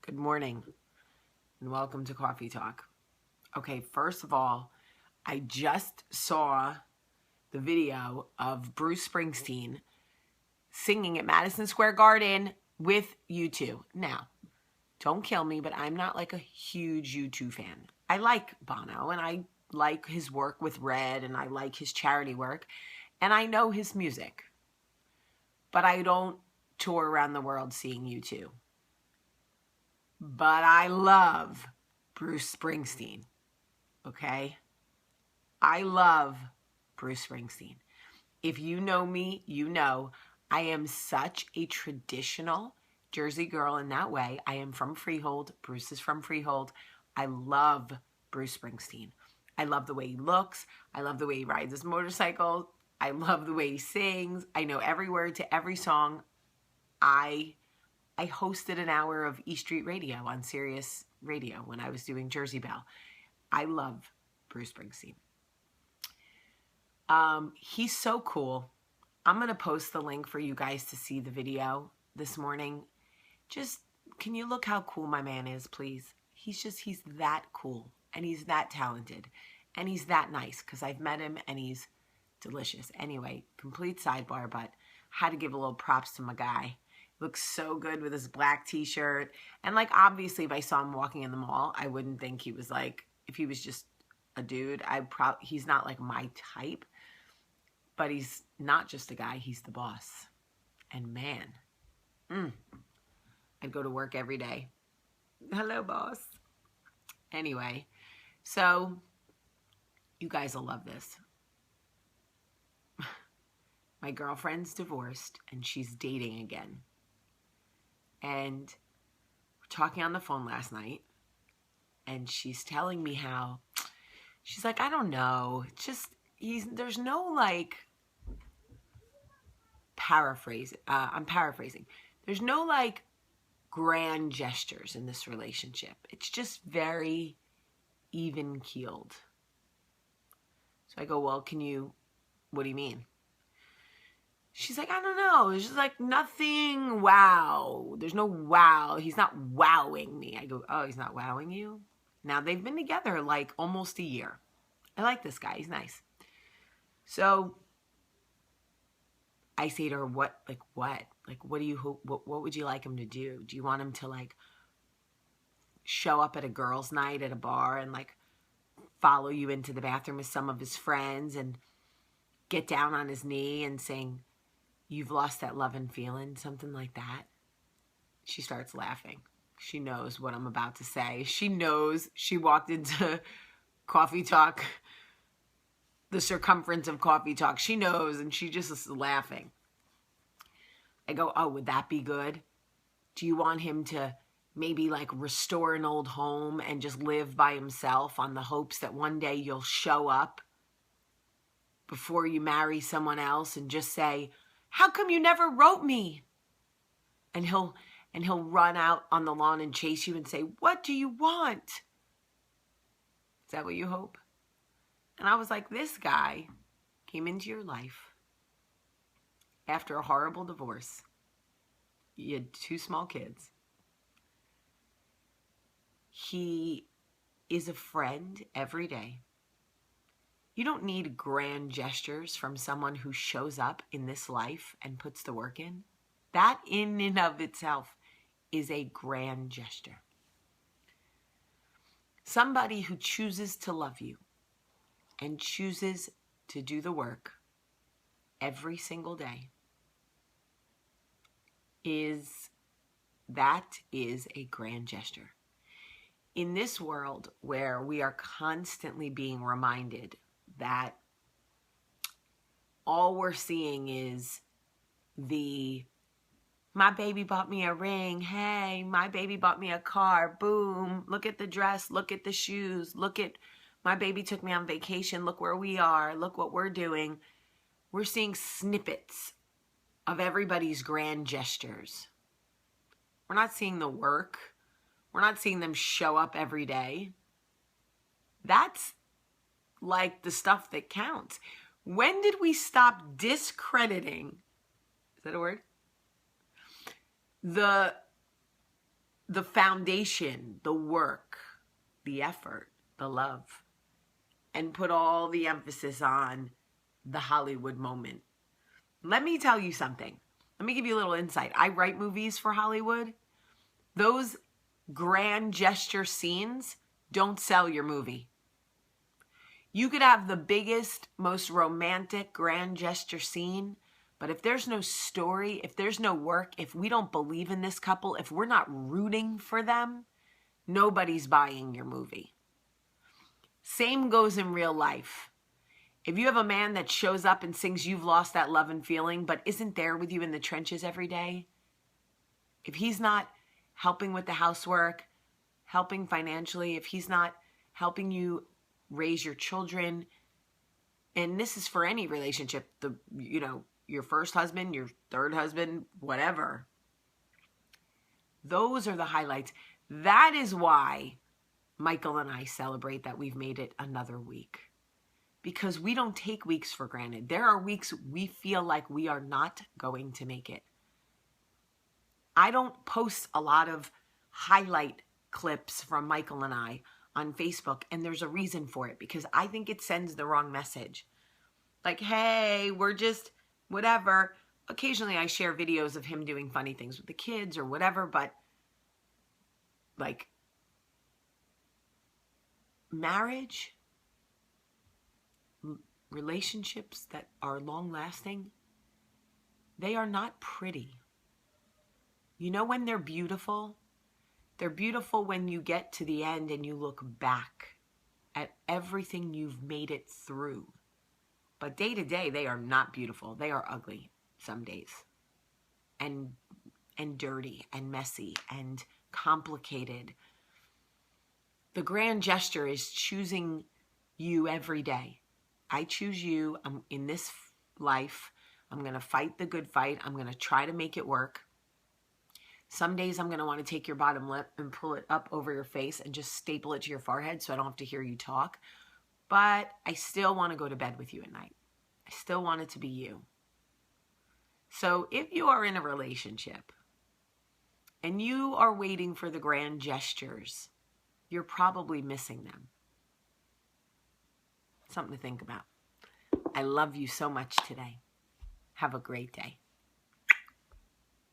Good morning and welcome to Coffee Talk. Okay, first of all, I just saw the video of Bruce Springsteen singing at Madison Square Garden with U2. Now, don't kill me, but I'm not like a huge U2 fan. I like Bono and I like his work with Red and I like his charity work and I know his music, but I don't tour around the world seeing U2. But I love Bruce Springsteen, okay? I love Bruce Springsteen. If you know me, you know I am such a traditional Jersey girl in that way. I am from Freehold. Bruce is from Freehold. I love Bruce Springsteen. I love the way he looks. I love the way he rides his motorcycle. I love the way he sings. I know every word to every song. I hosted an hour of E Street Radio on Sirius Radio when I was doing Jersey Belle. I love Bruce Springsteen. He's so cool. I'm going to post the link for you guys to see the video this morning. Just, can you look how cool my man is, please? He's that cool and he's that talented and he's that nice because I've met him and he's delicious. Anyway, complete sidebar, but had to give a little props to my guy. Looks so good with his black t-shirt. And like, obviously, if I saw him walking in the mall, I wouldn't think he was like, if he was just a dude, he's not like my type. But he's not just a guy, he's the boss. And man, I'd go to work every day. Hello, boss. Anyway, so you guys will love this. My girlfriend's divorced and she's dating again. And we're talking on the phone last night and she's telling me how, she's like, I don't know, it's just, there's no like, I'm paraphrasing. There's no like grand gestures in this relationship. It's just very even keeled. So I go, well, what do you mean? She's like, I don't know. There's just like nothing wow. There's no wow. He's not wowing me. I go, oh, he's not wowing you? Now, they've been together like almost a year. I like this guy. He's nice. So I say to her, what? Like, what do you hope? What would you like him to do? Do you want him to like show up at a girls' night at a bar and like follow you into the bathroom with some of his friends and get down on his knee and saying, you've lost that love and feeling, something like that? She starts laughing. She knows what I'm about to say. She knows. She walked into Coffee Talk, the circumference of Coffee Talk. She knows, and she just is laughing. I go, oh, would that be good? Do you want him to maybe like restore an old home and just live by himself on the hopes that one day you'll show up before you marry someone else and just say, how come you never wrote me? And he'll run out on the lawn and chase you and say, what do you want? Is that what you hope? And I was like, this guy came into your life after a horrible divorce. You had 2 small kids. He is a friend every day. You don't need grand gestures from someone who shows up in this life and puts the work in. That in and of itself is a grand gesture. Somebody who chooses to love you and chooses to do the work every single day is a grand gesture. In this world where we are constantly being reminded that all we're seeing is my baby bought me a ring, hey, my baby bought me a car, boom, look at the dress, look at the shoes, look at, my baby took me on vacation, look where we are, look what we're doing. We're seeing snippets of everybody's grand gestures. We're not seeing the work. We're not seeing them show up every day. That's like the stuff that counts. When did we stop discrediting, is that a word? The the foundation, the work, the effort, the love, and put all the emphasis on the Hollywood moment. Let me tell you something. Let me give you a little insight. I write movies for Hollywood. Those grand gesture scenes don't sell your movie. You could have the biggest, most romantic grand gesture scene, but if there's no story, if there's no work, if we don't believe in this couple, if we're not rooting for them, nobody's buying your movie. Same goes in real life. If you have a man that shows up and sings "You've Lost That Love and Feeling," but isn't there with you in the trenches every day, if he's not helping with the housework, helping financially, if he's not helping you raise your children, and this is for any relationship, your first husband, your third husband, whatever, those are the highlights. That is why Michael and I celebrate that we've made it another week, because we don't take weeks for granted. There are weeks we feel like we are not going to make it. I don't post a lot of highlight clips from Michael and I on Facebook, and there's a reason for it, because I think it sends the wrong message. Like, hey, we're just whatever. Occasionally I share videos of him doing funny things with the kids or whatever, but like marriage, relationships that are long lasting, they are not pretty. You know when they're beautiful? They're beautiful when you get to the end and you look back at everything you've made it through. But day to day, they are not beautiful. They are ugly some days. And dirty and messy and complicated. The grand gesture is choosing you every day. I choose you. I'm in this life. I'm going to fight the good fight. I'm going to try to make it work. Some days I'm going to want to take your bottom lip and pull it up over your face and just staple it to your forehead so I don't have to hear you talk. But I still want to go to bed with you at night. I still want it to be you. So if you are in a relationship and you are waiting for the grand gestures, you're probably missing them. Something to think about. I love you so much today. Have a great day.